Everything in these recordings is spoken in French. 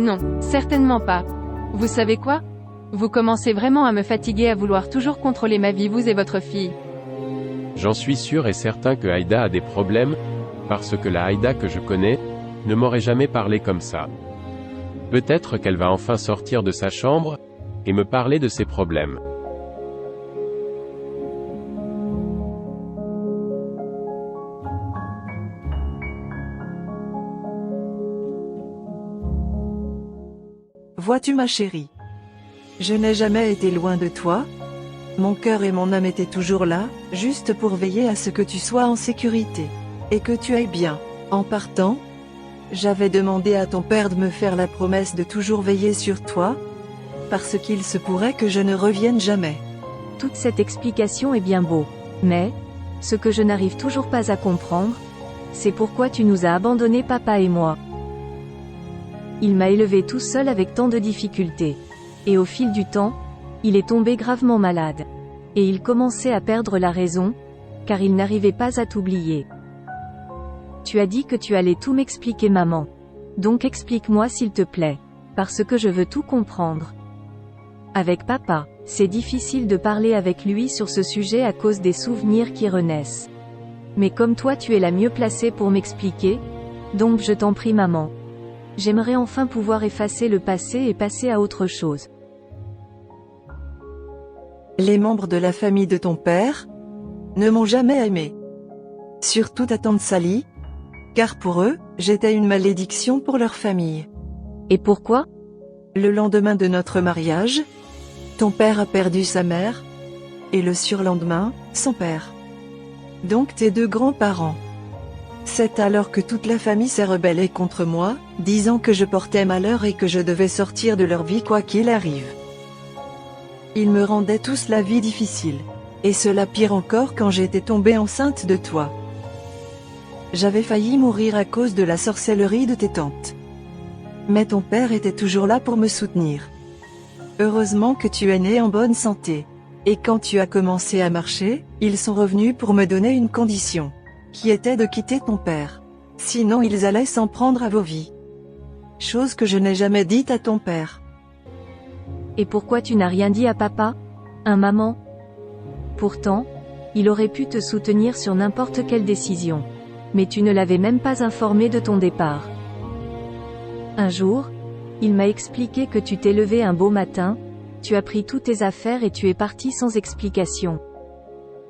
Non, certainement pas. Vous savez quoi? Vous commencez vraiment à me fatiguer à vouloir toujours contrôler ma vie, vous et votre fille. J'en suis sûr et certain que Aïda a des problèmes, parce que la Aïda que je connais, ne m'aurait jamais parlé comme ça. Peut-être qu'elle va enfin sortir de sa chambre, et me parler de ses problèmes. Vois-tu ma chérie? Je n'ai jamais été loin de toi. Mon cœur et mon âme étaient toujours là, juste pour veiller à ce que tu sois en sécurité. Et que tu ailles bien. En partant, j'avais demandé à ton père de me faire la promesse de toujours veiller sur toi, parce qu'il se pourrait que je ne revienne jamais. Toute cette explication est bien beau. Mais, ce que je n'arrive toujours pas à comprendre, c'est pourquoi tu nous as abandonnés papa et moi. Il m'a élevé tout seul avec tant de difficultés. Et au fil du temps, il est tombé gravement malade. Et il commençait à perdre la raison, car il n'arrivait pas à t'oublier. Tu as dit que tu allais tout m'expliquer maman. Donc explique-moi s'il te plaît. Parce que je veux tout comprendre. Avec papa, c'est difficile de parler avec lui sur ce sujet à cause des souvenirs qui renaissent. Mais comme toi tu es la mieux placée pour m'expliquer, donc je t'en prie maman. J'aimerais enfin pouvoir effacer le passé et passer à autre chose. Les membres de la famille de ton père ne m'ont jamais aimé. Surtout ta tante Sally, car pour eux, j'étais une malédiction pour leur famille. Et pourquoi? Le lendemain de notre mariage, ton père a perdu sa mère, et le surlendemain, son père. Donc tes deux grands-parents. C'est alors que toute la famille s'est rebellée contre moi, disant que je portais malheur et que je devais sortir de leur vie quoi qu'il arrive. Ils me rendaient tous la vie difficile. Et cela pire encore quand j'étais tombée enceinte de toi. J'avais failli mourir à cause de la sorcellerie de tes tantes. Mais ton père était toujours là pour me soutenir. Heureusement que tu es née en bonne santé. Et quand tu as commencé à marcher, ils sont revenus pour me donner une condition. Qui était de quitter ton père. Sinon ils allaient s'en prendre à vos vies. Chose que je n'ai jamais dite à ton père. Et pourquoi tu n'as rien dit à papa? Maman? Pourtant, il aurait pu te soutenir sur n'importe quelle décision. Mais tu ne l'avais même pas informé de ton départ. Un jour, il m'a expliqué que tu t'es levé un beau matin, tu as pris toutes tes affaires et tu es parti sans explication.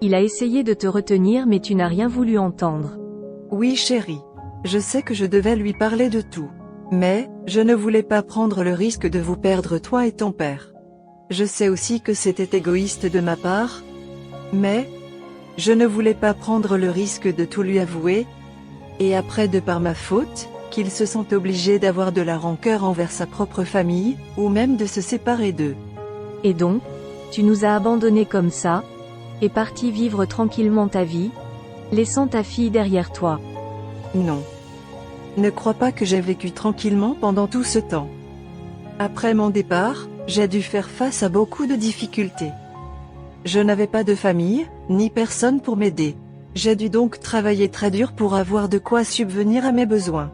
Il a essayé de te retenir mais tu n'as rien voulu entendre. Oui chérie. Je sais que je devais lui parler de tout. Mais, je ne voulais pas prendre le risque de vous perdre toi et ton père. Je sais aussi que c'était égoïste de ma part. Mais, je ne voulais pas prendre le risque de tout lui avouer. Et après de par ma faute, qu'il se sente obligé d'avoir de la rancœur envers sa propre famille, ou même de se séparer d'eux. Et donc, tu nous as abandonnés comme ça, et parti vivre tranquillement ta vie, laissant ta fille derrière toi. Non. Ne crois pas que j'ai vécu tranquillement pendant tout ce temps. Après mon départ, j'ai dû faire face à beaucoup de difficultés. Je n'avais pas de famille, ni personne pour m'aider. J'ai dû donc travailler très dur pour avoir de quoi subvenir à mes besoins.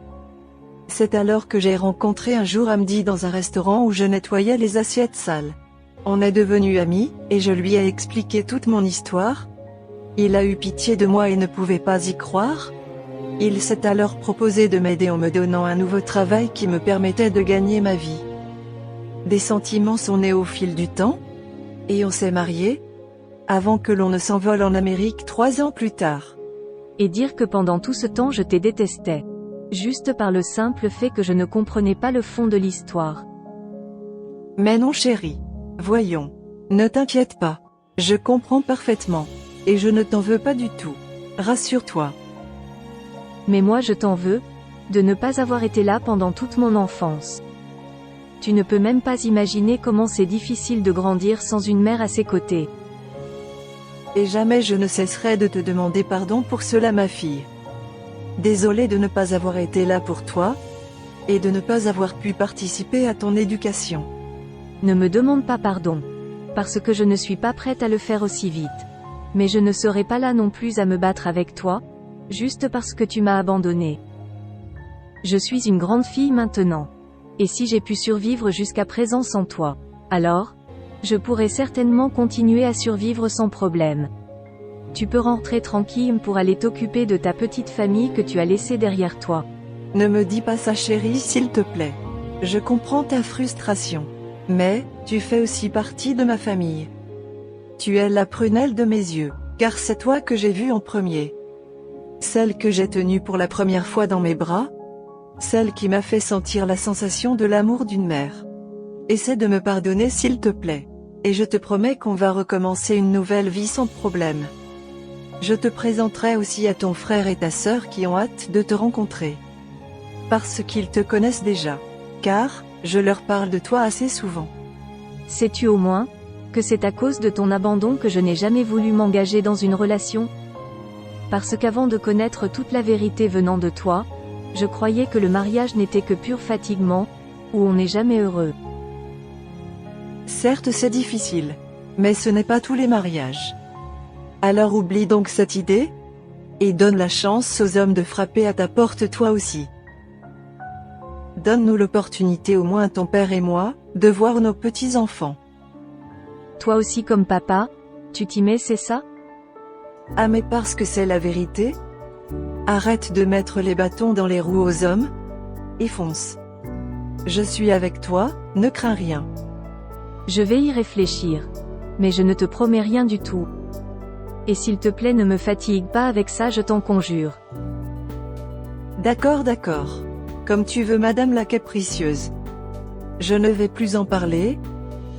C'est alors que j'ai rencontré un jour Hamdi dans un restaurant où je nettoyais les assiettes sales. On est devenus amis, et je lui ai expliqué toute mon histoire. Il a eu pitié de moi et ne pouvait pas y croire. Il s'est alors proposé de m'aider en me donnant un nouveau travail qui me permettait de gagner ma vie. Des sentiments sont nés au fil du temps, et on s'est mariés, avant que l'on ne s'envole en Amérique 3 ans plus tard. Et dire que pendant tout ce temps je t'ai détesté. Juste par le simple fait que je ne comprenais pas le fond de l'histoire. Mais non chérie. Voyons. Ne t'inquiète pas. Je comprends parfaitement. Et je ne t'en veux pas du tout. Rassure-toi. Mais moi je t'en veux, de ne pas avoir été là pendant toute mon enfance. Tu ne peux même pas imaginer comment c'est difficile de grandir sans une mère à ses côtés. Et jamais je ne cesserai de te demander pardon pour cela ma fille. Désolée de ne pas avoir été là pour toi, et de ne pas avoir pu participer à ton éducation. Ne me demande pas pardon. Parce que je ne suis pas prête à le faire aussi vite. Mais je ne serai pas là non plus à me battre avec toi, juste parce que tu m'as abandonnée. Je suis une grande fille maintenant. Et si j'ai pu survivre jusqu'à présent sans toi, alors, je pourrais certainement continuer à survivre sans problème. Tu peux rentrer tranquille pour aller t'occuper de ta petite famille que tu as laissée derrière toi. Ne me dis pas ça chérie s'il te plaît. Je comprends ta frustration. Mais, tu fais aussi partie de ma famille. Tu es la prunelle de mes yeux, car c'est toi que j'ai vue en premier. Celle que j'ai tenue pour la première fois dans mes bras. Celle qui m'a fait sentir la sensation de l'amour d'une mère. Essaie de me pardonner s'il te plaît. Et je te promets qu'on va recommencer une nouvelle vie sans problème. Je te présenterai aussi à ton frère et ta sœur qui ont hâte de te rencontrer. Parce qu'ils te connaissent déjà. Car, je leur parle de toi assez souvent. Sais-tu au moins, que c'est à cause de ton abandon que je n'ai jamais voulu m'engager dans une relation? Parce qu'avant de connaître toute la vérité venant de toi, je croyais que le mariage n'était que pur fatiguement, où on n'est jamais heureux. Certes c'est difficile. Mais ce n'est pas tous les mariages. Alors oublie donc cette idée. Et donne la chance aux hommes de frapper à ta porte toi aussi. Donne-nous l'opportunité au moins ton père et moi, de voir nos petits-enfants. Toi aussi comme papa, tu t'y mets c'est ça? Ah mais parce que c'est la vérité? Arrête de mettre les bâtons dans les roues aux hommes. Et fonce. Je suis avec toi, ne crains rien. Je vais y réfléchir. Mais je ne te promets rien du tout. Et s'il te plaît ne me fatigue pas avec ça je t'en conjure. D'accord d'accord. Comme tu veux madame la capricieuse. Je ne vais plus en parler.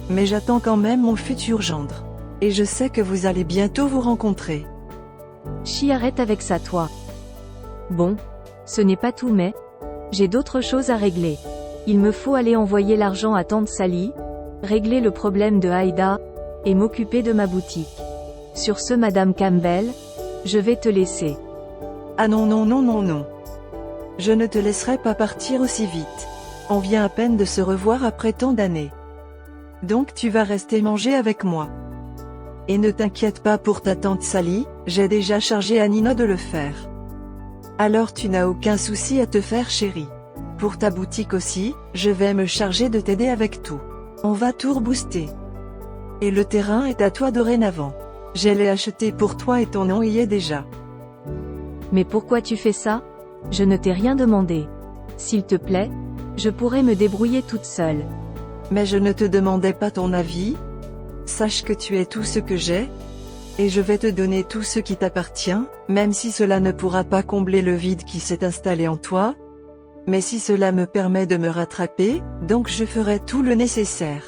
Mais j'attends quand même mon futur gendre. Et je sais que vous allez bientôt vous rencontrer. Chi arrête avec ça toi. Bon, ce n'est pas tout mais, j'ai d'autres choses à régler. Il me faut aller envoyer l'argent à tante Sally, régler le problème de Aïda, et m'occuper de ma boutique. Sur ce madame Campbell, je vais te laisser. Ah non non non non non. Je ne te laisserai pas partir aussi vite. On vient à peine de se revoir après tant d'années. Donc tu vas rester manger avec moi. Et ne t'inquiète pas pour ta tante Sally, j'ai déjà chargé Anina de le faire. Alors tu n'as aucun souci à te faire chérie. Pour ta boutique aussi, je vais me charger de t'aider avec tout. On va tout rebooster. Et le terrain est à toi dorénavant. Je l'ai acheté pour toi et ton nom y est déjà. Mais pourquoi tu fais ça? Je ne t'ai rien demandé. S'il te plaît, je pourrais me débrouiller toute seule. Mais je ne te demandais pas ton avis. Sache que tu es tout ce que j'ai. Et je vais te donner tout ce qui t'appartient, même si cela ne pourra pas combler le vide qui s'est installé en toi. Mais si cela me permet de me rattraper, donc je ferai tout le nécessaire.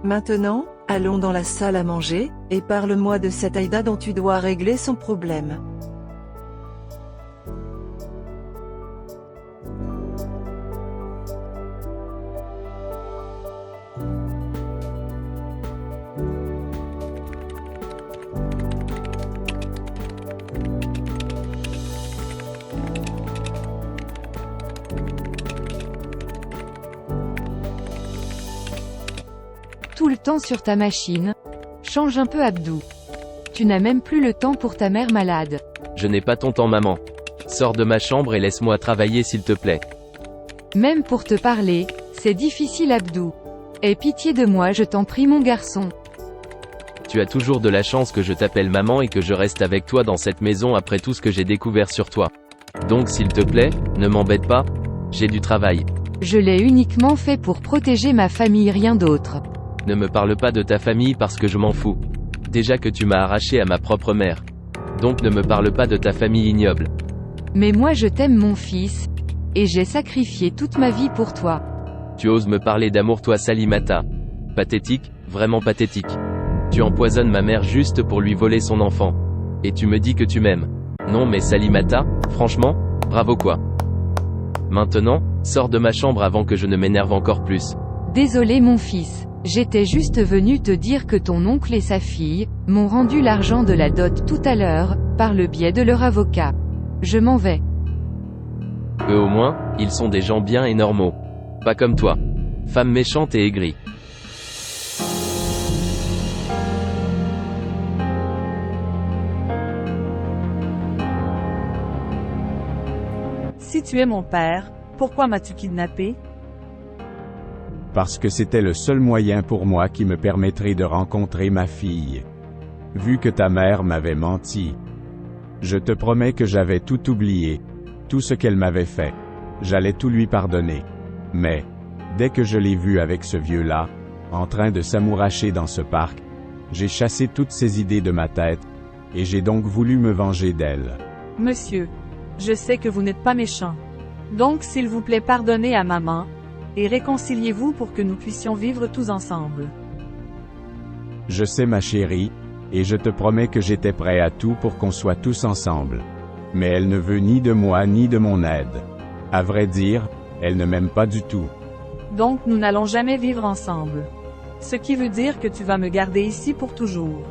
Maintenant, allons dans la salle à manger, et parle-moi de cette Aïda dont tu dois régler son problème. Tout le temps sur ta machine. Change un peu Abdou. Tu n'as même plus le temps pour ta mère malade. Je n'ai pas ton temps maman. Sors de ma chambre et laisse-moi travailler s'il te plaît. Même pour te parler, c'est difficile Abdou. Aie pitié de moi je t'en prie mon garçon. Tu as toujours de la chance que je t'appelle maman et que je reste avec toi dans cette maison après tout ce que j'ai découvert sur toi. Donc s'il te plaît, ne m'embête pas, j'ai du travail. Je l'ai uniquement fait pour protéger ma famille rien d'autre. Ne me parle pas de ta famille parce que je m'en fous. Déjà que tu m'as arraché à ma propre mère. Donc ne me parle pas de ta famille ignoble. Mais moi je t'aime mon fils. Et j'ai sacrifié toute ma vie pour toi. Tu oses me parler d'amour toi Salimata. Pathétique, vraiment pathétique. Tu empoisonnes ma mère juste pour lui voler son enfant. Et tu me dis que tu m'aimes. Non mais Salimata, franchement, bravo quoi. Maintenant, sors de ma chambre avant que je ne m'énerve encore plus. Désolé mon fils. J'étais juste venu te dire que ton oncle et sa fille m'ont rendu l'argent de la dot tout à l'heure, par le biais de leur avocat. Je m'en vais. Eux au moins, ils sont des gens bien et normaux. Pas comme toi. Femme méchante et aigrie. Si tu es mon père, pourquoi m'as-tu kidnappé? Parce que c'était le seul moyen pour moi qui me permettrait de rencontrer ma fille. Vu que ta mère m'avait menti. Je te promets que j'avais tout oublié. Tout ce qu'elle m'avait fait. J'allais tout lui pardonner. Mais, dès que je l'ai vue avec ce vieux-là, en train de s'amouracher dans ce parc, j'ai chassé toutes ces idées de ma tête, et j'ai donc voulu me venger d'elle. Monsieur, je sais que vous n'êtes pas méchant. Donc s'il vous plaît pardonnez à maman, et réconciliez-vous pour que nous puissions vivre tous ensemble. Je sais ma chérie, et je te promets que j'étais prêt à tout pour qu'on soit tous ensemble. Mais elle ne veut ni de moi ni de mon aide. À vrai dire, elle ne m'aime pas du tout. Donc nous n'allons jamais vivre ensemble. Ce qui veut dire que tu vas me garder ici pour toujours.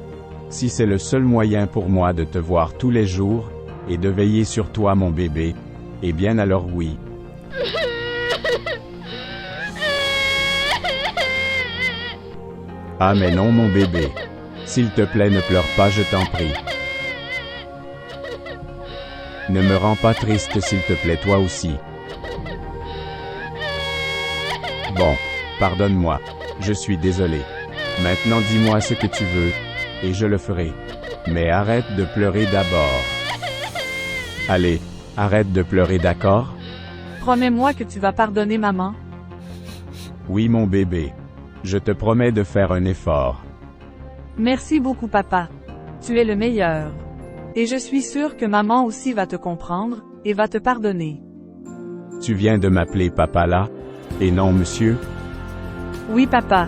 Si c'est le seul moyen pour moi de te voir tous les jours, et de veiller sur toi mon bébé, eh bien alors oui. Ah mais non mon bébé. S'il te plaît ne pleure pas je t'en prie. Ne me rends pas triste s'il te plaît toi aussi. Bon, pardonne-moi, je suis désolé. Maintenant dis-moi ce que tu veux, et je le ferai. Mais arrête de pleurer d'abord. Allez, arrête de pleurer d'accord? Promets-moi que tu vas pardonner maman. Oui mon bébé. Je te promets de faire un effort. Merci beaucoup papa. Tu es le meilleur. Et je suis sûre que maman aussi va te comprendre, et va te pardonner. Tu viens de m'appeler papa là? Et non monsieur? Oui papa.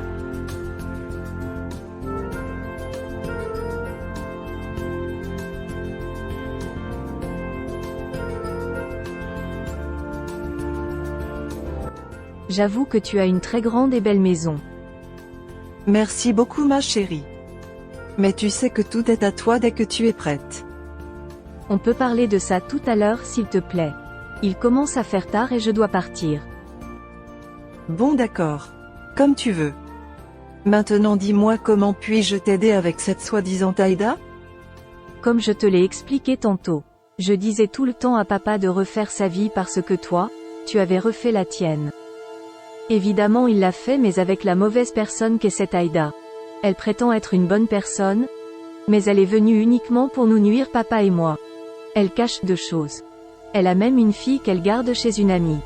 J'avoue que tu as une très grande et belle maison. Merci beaucoup ma chérie. Mais tu sais que tout est à toi dès que tu es prête. On peut parler de ça tout à l'heure s'il te plaît. Il commence à faire tard et je dois partir. Bon d'accord. Comme tu veux. Maintenant dis-moi comment puis-je t'aider avec cette soi-disant Aïda? Comme je te l'ai expliqué tantôt. Je disais tout le temps à papa de refaire sa vie parce que toi, tu avais refait la tienne. Évidemment il l'a fait mais avec la mauvaise personne qu'est cette Aïda. Elle prétend être une bonne personne, mais elle est venue uniquement pour nous nuire papa et moi. Elle cache 2 choses. Elle a même une fille qu'elle garde chez une amie.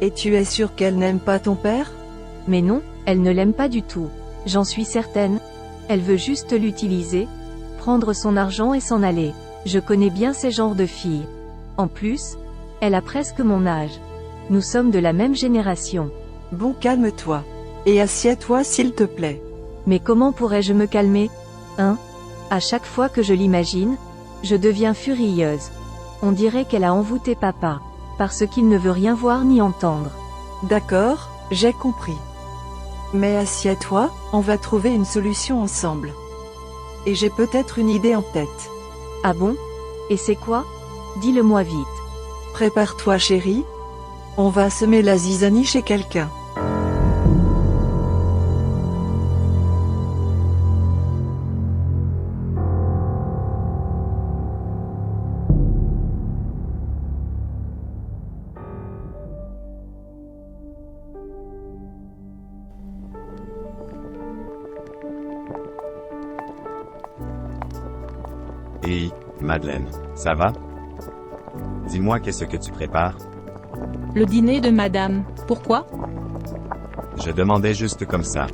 Et tu es sûre qu'elle n'aime pas ton père? Mais non, elle ne l'aime pas du tout. J'en suis certaine. Elle veut juste l'utiliser, prendre son argent et s'en aller. Je connais bien ces genres de filles. En plus, elle a presque mon âge. Nous sommes de la même génération. Bon calme-toi. Et assieds-toi s'il te plaît. Mais comment pourrais-je me calmer? À chaque fois que je l'imagine, je deviens furieuse. On dirait qu'elle a envoûté papa. Parce qu'il ne veut rien voir ni entendre. D'accord, j'ai compris. Mais assieds-toi, on va trouver une solution ensemble. Et j'ai peut-être une idée en tête. Ah bon? Et c'est quoi? Dis-le-moi vite. Prépare-toi chérie. On va semer la zizanie chez quelqu'un. Hey, Madeleine, ça va? Dis-moi qu'est-ce que tu prépares? Le dîner de madame. Pourquoi? Je demandais juste comme ça.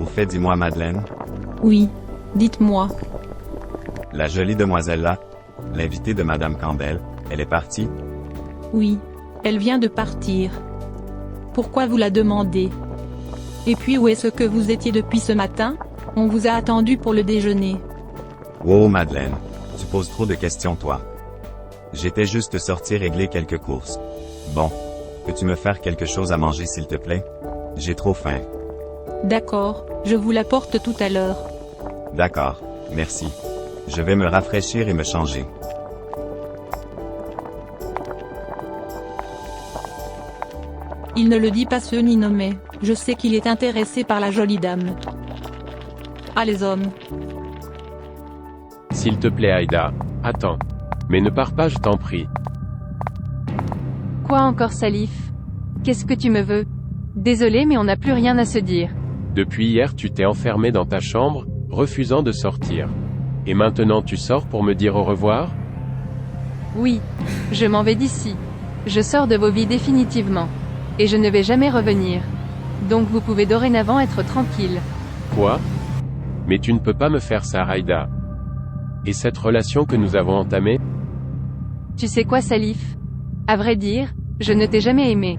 Au fait, dis-moi Madeleine, Oui. Dites-moi. la jolie demoiselle là, l'invitée de Madame Campbell, elle est partie? Oui. Elle vient de partir. Pourquoi vous la demandez? Et puis où est-ce que vous étiez depuis ce matin? On vous a attendu pour le déjeuner. Oh Madeleine, tu poses trop de questions toi. J'étais juste sorti régler quelques courses. Bon, peux-tu me faire quelque chose à manger s'il te plaît? J'ai trop faim. D'accord, je vous l'apporte tout à l'heure. D'accord, merci. Je vais me rafraîchir et me changer. Il ne le dit pas ce ni nommé. Je sais qu'il est intéressé par la jolie dame. Ah les hommes. S'il te plaît Aïda, attends. Mais ne pars pas je t'en prie. Quoi encore Salif? Qu'est-ce que tu me veux? Désolé mais on n'a plus rien à se dire. Depuis hier tu t'es enfermé dans ta chambre, refusant de sortir. Et maintenant tu sors pour me dire au revoir? Oui. Je m'en vais d'ici. Je sors de vos vies définitivement. Et je ne vais jamais revenir. Donc vous pouvez dorénavant être tranquille. Quoi? Mais tu ne peux pas me faire ça, Aïda. Et cette relation que nous avons entamée? Tu sais quoi, Salif? À vrai dire, je ne t'ai jamais aimé.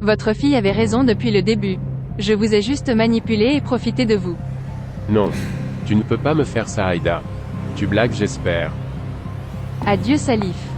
Votre fille avait raison depuis le début. Je vous ai juste manipulé et profité de vous. Non. Tu ne peux pas me faire ça, Aïda. Tu blagues, j'espère. Adieu, Salif.